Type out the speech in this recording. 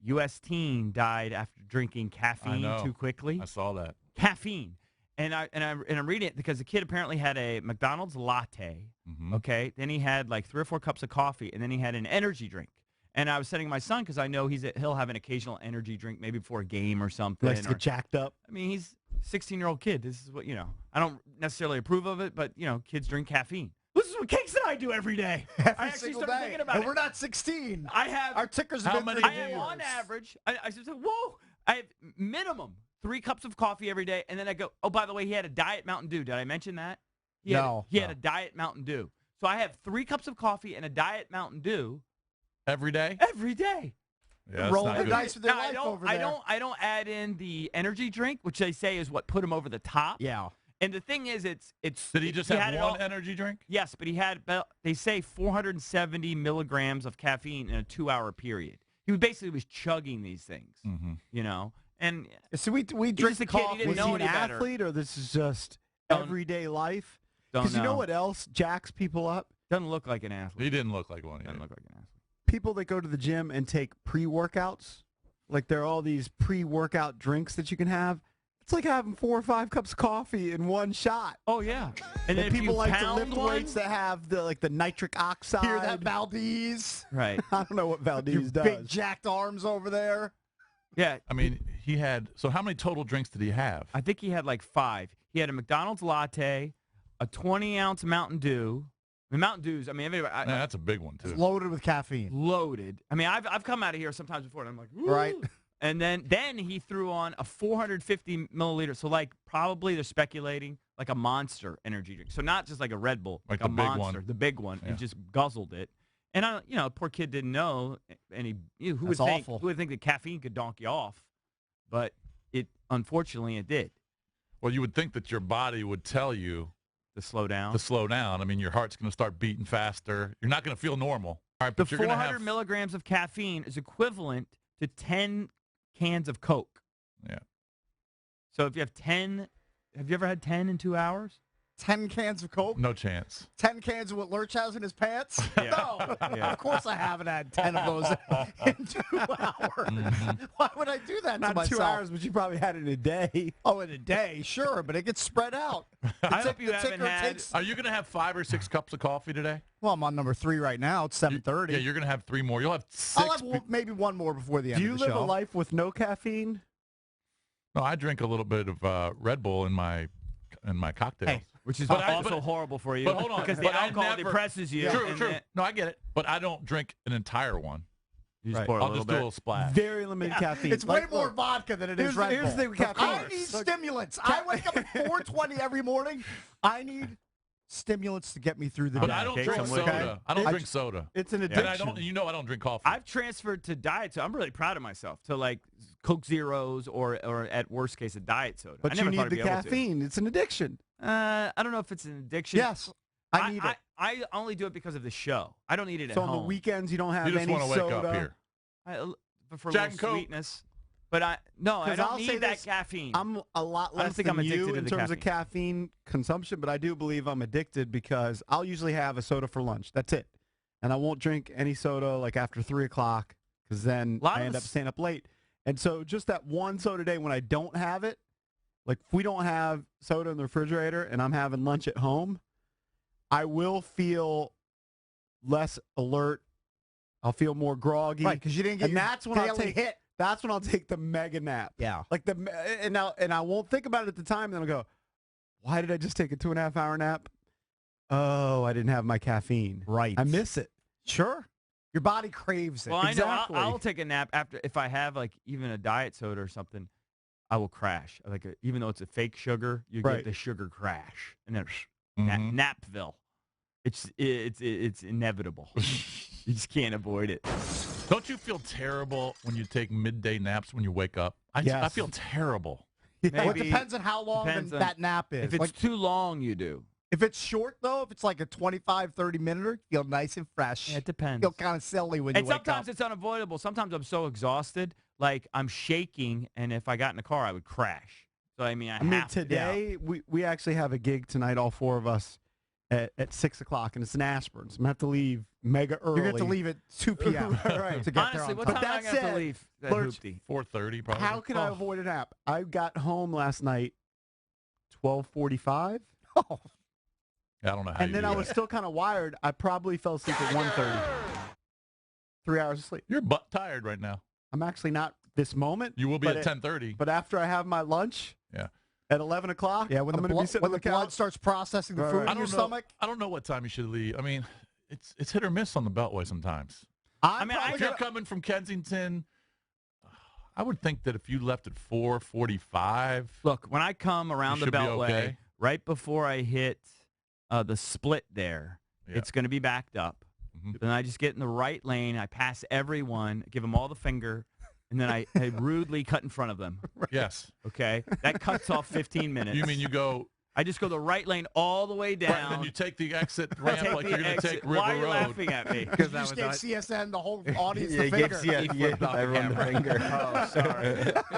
U.S. teen died after drinking caffeine too quickly. I saw that. Caffeine. And I'm reading it because the kid apparently had a McDonald's latte, okay? Then he had like 3 or 4 cups of coffee, and then he had an energy drink. And I was sending my son because I know he'll have an occasional energy drink maybe before a game or something. Likes to get jacked up. I mean, he's a 16-year-old kid. This is what, I don't necessarily approve of it, but, kids drink caffeine. This is what Cakes and I do every day. Every single day. Thinking about and we're not 16. I have our tickers have been I have on average, I said, whoa, I have minimum 3 cups of coffee every day, and then I go, oh, by the way, he had a Diet Mountain Dew. Did I mention that? He had a Diet Mountain Dew. So I have 3 cups of coffee and a Diet Mountain Dew. Every day? Every day. Yeah, rolling the dice with their life over there. I don't add in the energy drink, which they say is what put him over the top. Yeah. And the thing is, it's. Did he just have one energy drink? Yes, but he had, they say, 470 milligrams of caffeine in a 2-hour period. He basically was chugging these things, And so we drink coffee. He didn't know an any better. athlete, or this is just everyday life? Because you know what else jacks people up? Doesn't look like an athlete. He didn't look like one. Doesn't look like an athlete. People that go to the gym and take pre-workouts, like there are all these pre-workout drinks that you can have. It's like having 4 or 5 cups of coffee in one shot. Oh yeah, and then people like to lift weights that have the nitric oxide. Hear that, Valdez? Right. I don't know what Valdez does. Big jacked arms over there. Yeah. I mean, he had. So how many total drinks did he have? I think he had like 5. He had a McDonald's latte, a 20-ounce Mountain Dew. I mean, Mountain Dews. I mean, that's a big one too. It's loaded with caffeine. Loaded. I mean, I've come out of here sometimes before, and I'm like, woo! Right. And then he threw on a 450 milliliter. So like probably they're speculating like a Monster energy drink. So not just like a Red Bull, like a the big Monster, one. the big one, and just guzzled it. And poor kid didn't know, and who would think that caffeine could donk you off, but unfortunately it did. Well, you would think that your body would tell you to slow down. I mean, your heart's going to start beating faster. You're not going to feel normal. All right, but the you're 400 milligrams of caffeine is equivalent to 10 cans of Coke. Yeah. So if you have 10, have you ever had 10 in 2 hours? 10 cans of Coke? No chance. 10 cans of what Lurch has in his pants? Yeah. No. Yeah. Of course I haven't had 10 of those in 2 hours. Why would I do that to Not myself? 2 hours, but you probably had it in a day. Oh, in a day, sure, but it gets spread out. I hope you haven't had. Are you going to have 5 or 6 cups of coffee today? Well, I'm on number 3 right now. It's 7:30. Yeah, you're going to have 3 more. You'll have 6. I'll have maybe one more before the end of the show. Do you live a life with no caffeine? No, I drink a little bit of Red Bull in my cocktails. Hey, which is also horrible for you. But hold on, because but the I alcohol never- depresses you. True. No, I get it. But I don't drink an entire one. You just pour a I'll little just do a bit. little splash. Very limited caffeine. It's way more vodka than it is Red Bull. Here's the thing with caffeine. I need stimulants. I wake up at 4:20 every morning. I need stimulants to get me through the But day. I don't Take drink some with soda. I don't drink soda. It's an And addiction. I don't drink coffee. I've transferred to diet, so I'm really proud of myself. To like Coke Zeros or at worst case a diet soda. But I you never thought need I'd the be able to. caffeine. It's an addiction. I don't know if it's an addiction. Yes, I need it. I only do it because of the show. I don't eat it So at on home. the weekends, you don't have you just any want to wake soda. up here. For a Jack little and Coke. sweetness. But I don't I'll say need that this, caffeine. I'm a lot I don't less think than I'm addicted you to in the terms of caffeine consumption, but I do believe I'm addicted because I'll usually have a soda for lunch. That's it. And I won't drink any soda like after 3 o'clock because then I end up staying up late. And so just that one soda a day when I don't have it, like if we don't have soda in the refrigerator and I'm having lunch at home, I will feel less alert. I'll feel more groggy. Right, because you didn't get And your that's when I'll daily take hit. That's when I'll take the mega nap. Yeah. Like and I won't think about it at the time. Then I'll go, why did I just take a 2.5 hour nap? Oh, I didn't have my caffeine. Right. I miss it. Sure. Your body craves it. Well, Exactly. I know I'll take a nap after if I have like even a diet soda or something. I will crash. Even though it's a fake sugar, you Right. get the sugar crash, and then Mhm. Napville. It's inevitable. You just can't avoid it. Don't you feel terrible when you take midday naps when you wake up? I Yes. feel terrible. Well, it Maybe- depends on how long depends on- that nap is. If it's too long, you do. If it's short, though, if it's like a 25, 30-minute, you feel nice and fresh. Yeah, it depends. Feel kind of silly when And you wake up. sometimes it's unavoidable. Sometimes I'm so exhausted, like I'm shaking, and if I got in the car, I would crash. So I mean, I have to. today we actually have a gig tonight, all 4 of us, at 6 o'clock, and it's an aspirin, so I'm going to have to leave mega early. You're going to have to leave at 2 p.m. Right. to get Honestly, there what on time time. am I going to have to leave that Lurch, hoopty? 4:30 probably. How can I avoid a nap? I got home last night 12:45. Oh, I don't know how. And you then do I that. was still kind of wired. I probably fell asleep at 1:30. 3 hours of sleep. You're butt tired right now. I'm actually not this moment. You will be but at 10:30. But after I have my lunch, Yeah. at 11 o'clock, yeah, when I'm the, going to be sitting when on the the blood couch. starts processing the Right, food right. in your stomach. I don't know what time you should leave. I mean, it's hit or miss on the Beltway sometimes. I'm mean, probably If you're gonna- coming from Kensington, I would think that if you left at 4:45, Look, when I come around the should be Beltway, okay. right before I hit the split there, Yeah. it's going to be backed up. Mhm. Then I just get in the right lane. I pass everyone, give them all the finger, and then I rudely cut in front of them. yes. Okay? That cuts off 15 minutes. You mean you go, I just go the right lane all the way down. right, then you take the exit ramp Take like the you're going to exit. take River Why are you Road. laughing at me? You just gave CSN the whole audience the Yeah, finger. everyone the finger. Oh, sorry.